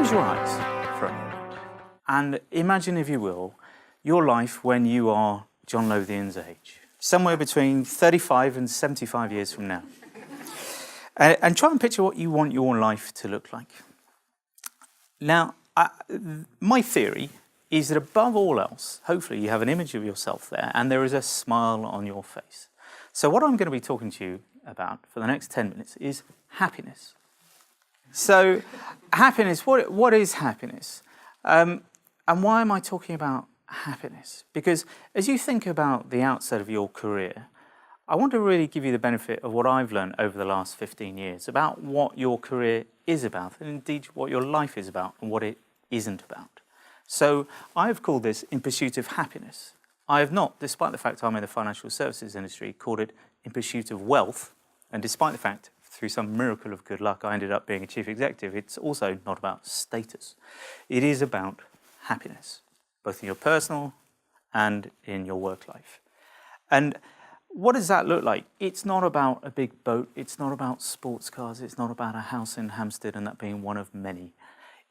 Close your eyes for a moment and imagine, if you will, your life when you are John Lothian's age, somewhere between 35 and 75 years from now. And try and picture what you want your life to look like. Now, my theory is that above all else, hopefully you have an image of yourself there and there is a smile on your face. So what I'm going to be talking to you about for the next 10 minutes is happiness. So happiness, what is happiness? And why am I talking about happiness? Because as you think about the outset of your career, I want to really give you the benefit of what I've learned over the last 15 years about what your career is about, and indeed what your life is about and what it isn't about. So I've called this In Pursuit of Happiness. I have not, despite the fact I'm in the financial services industry, called it In Pursuit of Wealth, and despite the fact, through some miracle of good luck, I ended up being a chief executive, it's also not about status. It is about happiness, both in your personal and in your work life. And what does that look like? It's not about a big boat, it's not about sports cars, it's not about a house in Hampstead and that being one of many.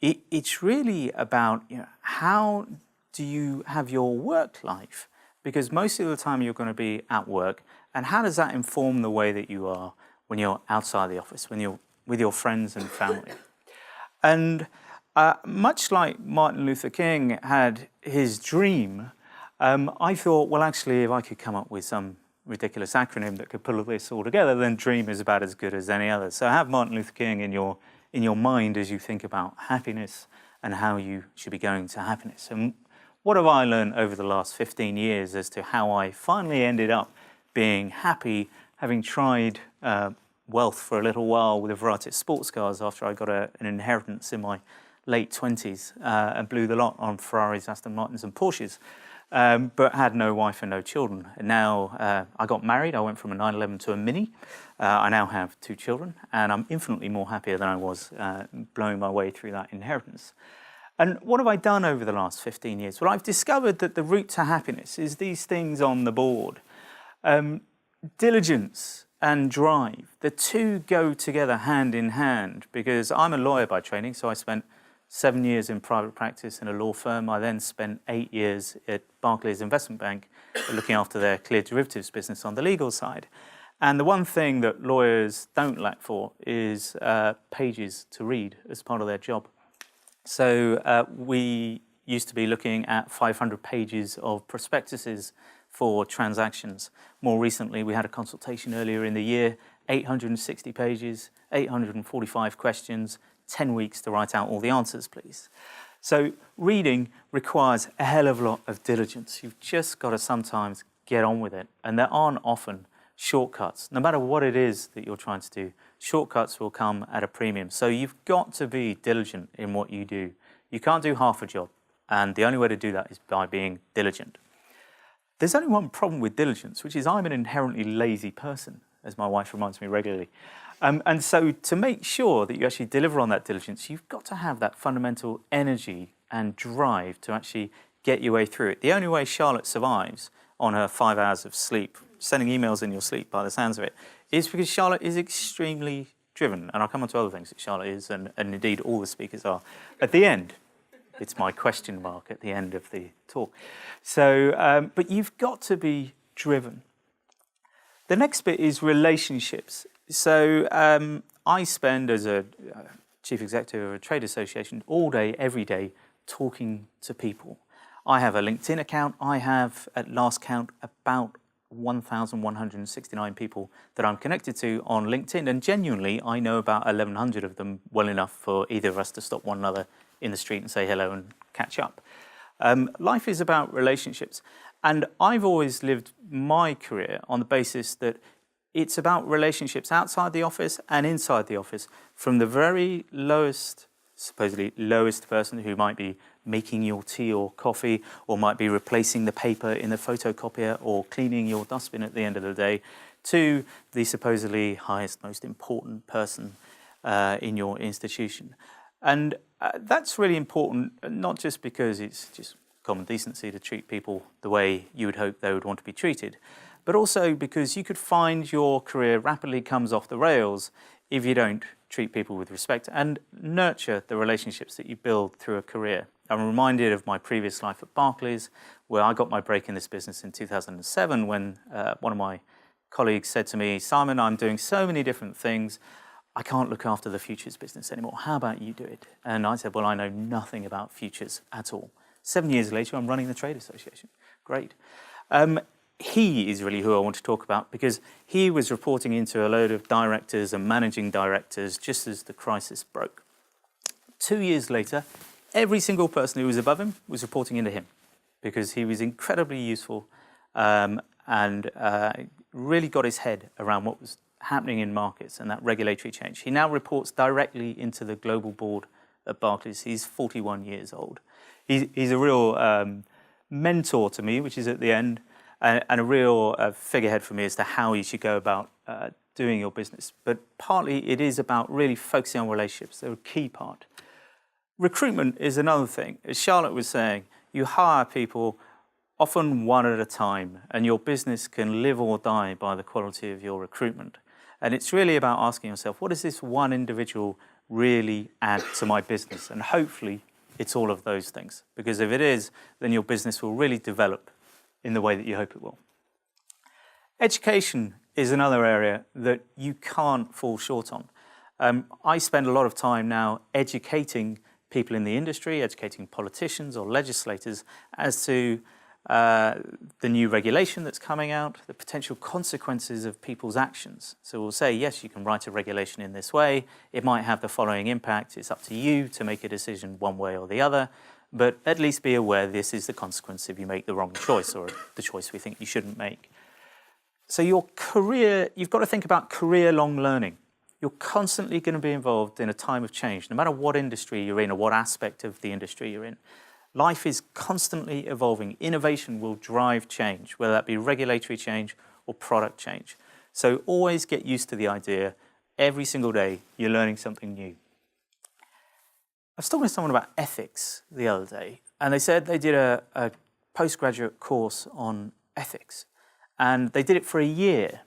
It's really about, how do you have your work life? Because most of the time you're going to be at work, and how does that inform the way that you are when you're outside the office, when you're with your friends and family? And much like Martin Luther King had his dream, I thought, well, actually, if I could come up with some ridiculous acronym that could pull this all together, then dream is about as good as any other. So have Martin Luther King in your mind as you think about happiness and how you should be going to happiness. And what have I learned over the last 15 years as to how I finally ended up being happy, having tried wealth for a little while with a variety of sports cars after I got an inheritance in my late 20s and blew the lot on Ferraris, Aston Martins and Porsches, but had no wife and no children. And now I got married, I went from a 911 to a Mini. I now have 2 children and I'm infinitely more happier than I was blowing my way through that inheritance. And what have I done over the last 15 years? Well, I've discovered that the route to happiness is these things on the board. Diligence and drive, the two go together hand in hand, because I'm a lawyer by training, so I spent 7 years in private practice in a law firm. I then spent 8 years at Barclays Investment Bank looking after their clear derivatives business on the legal side. And the one thing that lawyers don't lack for is pages to read as part of their job. So we used to be looking at 500 pages of prospectuses for transactions. More recently, we had a consultation earlier in the year, 860 pages, 845 questions, 10 weeks to write out all the answers, please. So reading requires a hell of a lot of diligence. You've just got to sometimes get on with it. And there aren't often shortcuts. No matter what it is that you're trying to do, shortcuts will come at a premium. So you've got to be diligent in what you do. You can't do half a job. And the only way to do that is by being diligent. There's only one problem with diligence, which is I'm an inherently lazy person, as my wife reminds me regularly. And so to make sure that you actually deliver on that diligence, you've got to have that fundamental energy and drive to actually get your way through it. The only way Charlotte survives on her 5 hours of sleep, sending emails in your sleep by the sounds of it, is because Charlotte is extremely driven. And I'll come on to other things that Charlotte is, and indeed all the speakers are. At the end, it's my question mark at the end of the talk. So, but you've got to be driven. The next bit is relationships. So I spend, as a chief executive of a trade association, all day, every day, talking to people. I have a LinkedIn account. I have, at last count, about 1,169 people that I'm connected to on LinkedIn. And genuinely, I know about 1,100 of them well enough for either of us to stop one another in the street and say hello and catch up. Life is about relationships. And I've always lived my career on the basis that it's about relationships outside the office and inside the office, from the very lowest, supposedly lowest person who might be making your tea or coffee, or might be replacing the paper in the photocopier, or cleaning your dustbin at the end of the day, to the supposedly highest, most important person in your institution. And that's really important, not just because it's just common decency to treat people the way you would hope they would want to be treated, but also because you could find your career rapidly comes off the rails if you don't treat people with respect and nurture the relationships that you build through a career. I'm reminded of my previous life at Barclays, where I got my break in this business in 2007 when one of my colleagues said to me, "Simon, I'm doing so many different things. I can't look after the futures business anymore. How about you do it?" And I said, "Well, I know nothing about futures at all." 7 years later, I'm running the Trade Association. Great. He is really who I want to talk about because he was reporting into a load of directors and managing directors just as the crisis broke. 2 years later, every single person who was above him was reporting into him because he was incredibly useful and really got his head around what was happening in markets and that regulatory change. He now reports directly into the global board at Barclays. He's 41 years old. He's a real mentor to me, which is at the end, and a real figurehead for me as to how you should go about doing your business. But partly it is about really focusing on relationships. They're a key part. Recruitment is another thing. As Charlotte was saying, you hire people often one at a time, and your business can live or die by the quality of your recruitment. And it's really about asking yourself, what does this one individual really add to my business? And hopefully it's all of those things. Because if it is, then your business will really develop in the way that you hope it will. Education is another area that you can't fall short on. I spend a lot of time now educating people in the industry, educating politicians or legislators as to the new regulation that's coming out, the potential consequences of people's actions. So we'll say, yes, you can write a regulation in this way. It might have the following impact. It's up to you to make a decision one way or the other. But at least be aware this is the consequence if you make the wrong choice or the choice we think you shouldn't make. So your career, you've got to think about career-long learning. You're constantly going to be involved in a time of change, no matter what industry you're in or what aspect of the industry you're in. Life is constantly evolving. Innovation will drive change, whether that be regulatory change or product change. So always get used to the idea, every single day you're learning something new. I was talking to someone about ethics the other day, and they said they did a postgraduate course on ethics, and they did it for a year.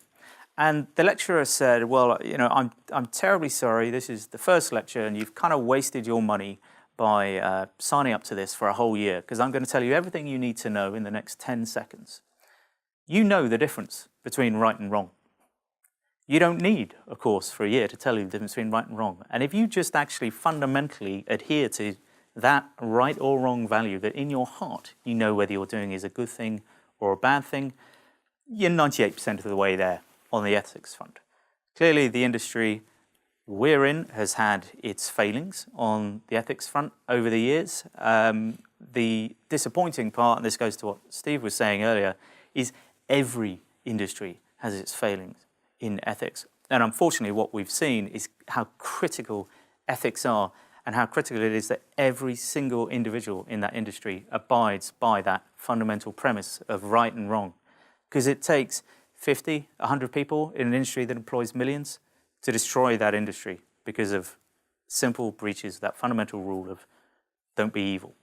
And the lecturer said, well, you know, I'm terribly sorry, this is the first lecture, and you've kind of wasted your money by signing up to this for a whole year, because I'm going to tell you everything you need to know in the next 10 seconds. You know the difference between right and wrong. You don't need a course for a year to tell you the difference between right and wrong. And if you just actually fundamentally adhere to that right or wrong value, that in your heart you know whether you're doing is a good thing or a bad thing, you're 98% of the way there on the ethics front. Clearly the industry we're in has had its failings on the ethics front over the years. The disappointing part, and this goes to what Steve was saying earlier, is every industry has its failings in ethics. And unfortunately what we've seen is how critical ethics are and how critical it is that every single individual in that industry abides by that fundamental premise of right and wrong. Because it takes 50, 100 people in an industry that employs millions to destroy that industry because of simple breaches of that fundamental rule of don't be evil.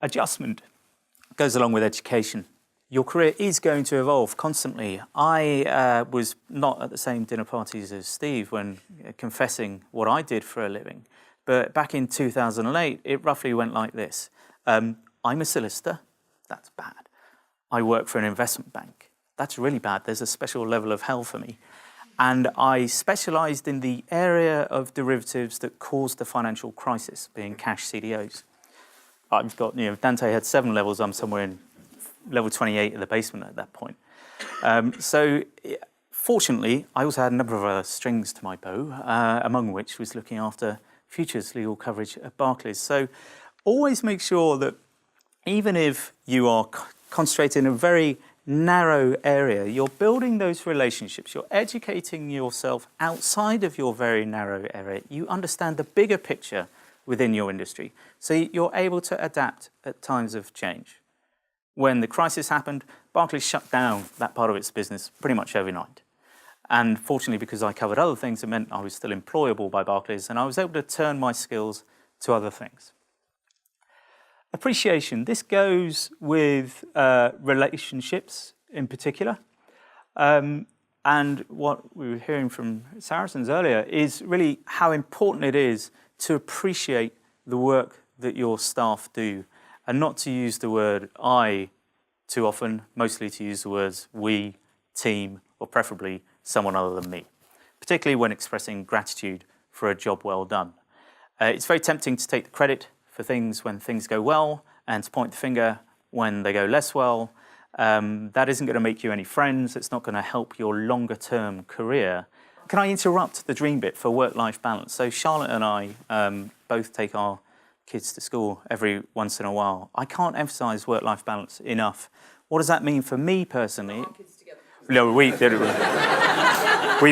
Adjustment goes along with education. Your career is going to evolve constantly. I was not at the same dinner parties as Steve when confessing what I did for a living. But back in 2008, it roughly went like this. I'm a solicitor. That's bad. I work for an investment bank. That's really bad. There's a special level of hell for me. And I specialised in the area of derivatives that caused the financial crisis, being cash CDOs. I've got, Dante had 7 levels. I'm somewhere in level 28 of the basement at that point. So fortunately, I also had a number of other strings to my bow, among which was looking after futures legal coverage at Barclays. So always make sure that even if you are concentrated in a very narrow area, you're building those relationships, you're educating yourself outside of your very narrow area. You understand the bigger picture within your industry. So you're able to adapt at times of change. When the crisis happened, Barclays shut down that part of its business pretty much overnight. And fortunately, because I covered other things, it meant I was still employable by Barclays, and I was able to turn my skills to other things. Appreciation. This goes with relationships in particular. And what we were hearing from Saracens earlier is really how important it is to appreciate the work that your staff do and not to use the word I too often, mostly to use the words we, team, or preferably someone other than me, particularly when expressing gratitude for a job well done. It's very tempting to take the credit for things when things go well and to point the finger when they go less well. That isn't going to make you any friends. It's not going to help your longer term career. Can I interrupt the dream bit for work-life balance? So Charlotte and I both take our kids to school every once in a while. I can't emphasize work-life balance enough. What does that mean for me personally? No, we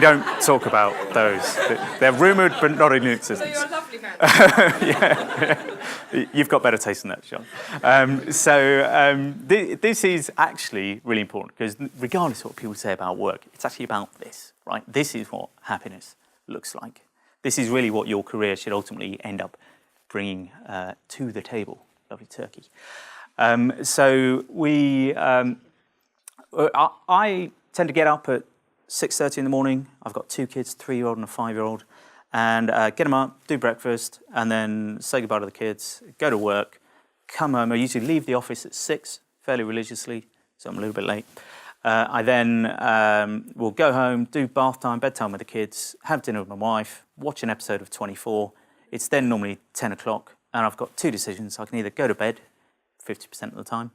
don't talk about those. They're rumoured, but not in existence. So you're a lovely man. Yeah. You've got better taste than that, John. This is actually really important because regardless of what people say about work, it's actually about this, right? This is what happiness looks like. This is really what your career should ultimately end up bringing to the table. Lovely turkey. I tend to get up at 6:30 in the morning. I've got 2 kids, 3-year-old and a 5-year-old, and get them up, do breakfast, and then say goodbye to the kids, go to work, come home. I usually leave the office at 6, fairly religiously, so I'm a little bit late. I then will go home, do bath time, bedtime with the kids, have dinner with my wife, watch an episode of 24. It's then normally 10 o'clock, and I've got 2 decisions. I can either go to bed 50% of the time,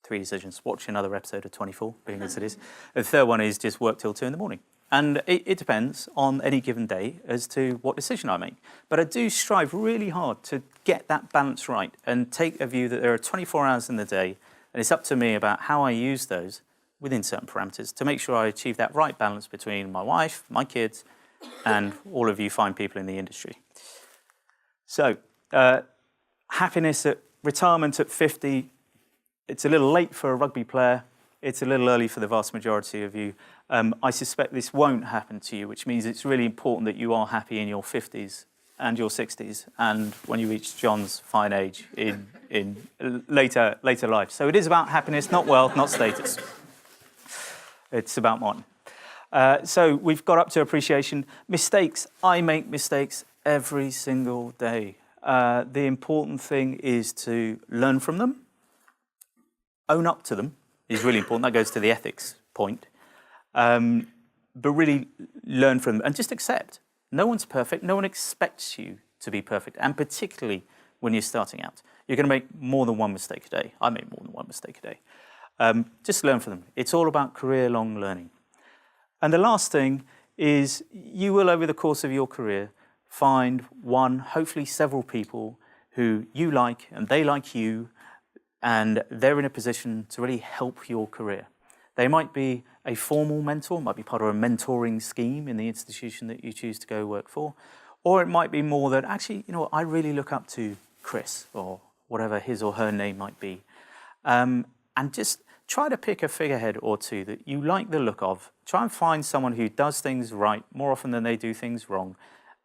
3 decisions, watch another episode of 24, being as it is. The third one is just work till 2 in the morning. And it depends on any given day as to what decision I make. But I do strive really hard to get that balance right and take a view that there are 24 hours in the day, and it's up to me about how I use those within certain parameters to make sure I achieve that right balance between my wife, my kids, and all of you fine people in the industry. So, happiness at retirement at 50, it's a little late for a rugby player. It's a little early for the vast majority of you. I suspect this won't happen to you, which means it's really important that you are happy in your 50s and your 60s and when you reach John's fine age in later life. So it is about happiness, not wealth, not status. It's about mine. So we've got up to appreciation. Mistakes. I make mistakes every single day. The important thing is to learn from them, own up to them is really important. That goes to the ethics point. But really learn from them and just accept. No one's perfect. No one expects you to be perfect. And particularly when you're starting out, you're going to make more than one mistake a day. I make more than one mistake a day. Just learn from them. It's all about career-long learning. And the last thing is you will, over the course of your career, find one, hopefully several people who you like and they like you, and they're in a position to really help your career. They might be a formal mentor, might be part of a mentoring scheme in the institution that you choose to go work for, or it might be more that, actually, you know what, I really look up to Chris, or whatever his or her name might be, and just try to pick a figurehead or two that you like the look of. Try and find someone who does things right more often than they do things wrong,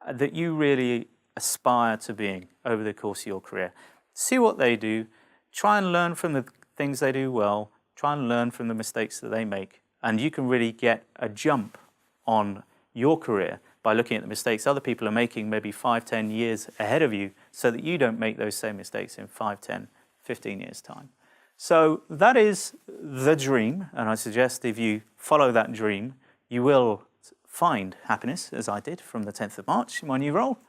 that you really aspire to being over the course of your career. See what they do, try and learn from the things they do well, try and learn from the mistakes that they make, and you can really get a jump on your career by looking at the mistakes other people are making maybe 5, 10 years ahead of you so that you don't make those same mistakes in 5, 10, 15 years' time. So that is the dream, and I suggest if you follow that dream, you will find happiness, as I did from the 10th of March in my new role.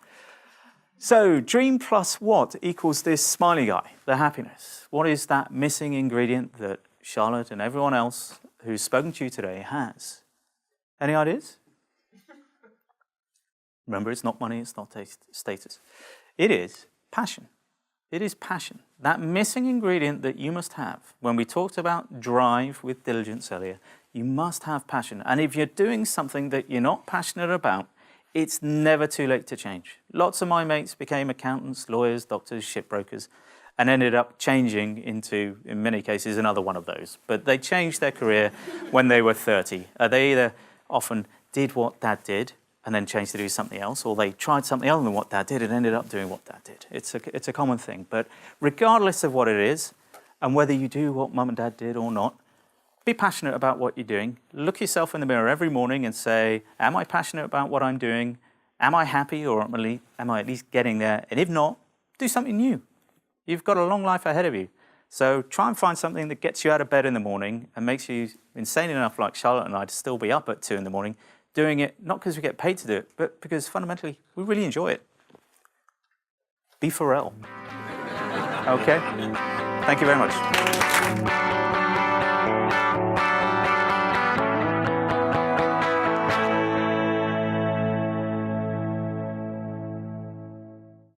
So dream plus what equals this smiley guy, the happiness? What is that missing ingredient that Charlotte and everyone else who's spoken to you today has? Any ideas? Remember, it's not money, it's not status. It is passion. It is passion. That missing ingredient that you must have. When we talked about drive with diligence earlier, you must have passion. And if you're doing something that you're not passionate about, it's never too late to change. Lots of my mates became accountants, lawyers, doctors, shipbrokers, and ended up changing into, in many cases, another one of those. But they changed their career when they were 30. They either often did what Dad did and then changed to do something else, or they tried something other than what Dad did and ended up doing what Dad did. It's a common thing. But regardless of what it is, and whether you do what Mum and Dad did or not, be passionate about what you're doing. Look yourself in the mirror every morning and say, am I passionate about what I'm doing? Am I happy, or am I at least getting there? And if not, do something new. You've got a long life ahead of you. So try and find something that gets you out of bed in the morning and makes you insane enough, like Charlotte and I, to still be up at 2 in the morning, doing it not because we get paid to do it, but because fundamentally we really enjoy it. Be Pharrell. Okay? Thank you very much.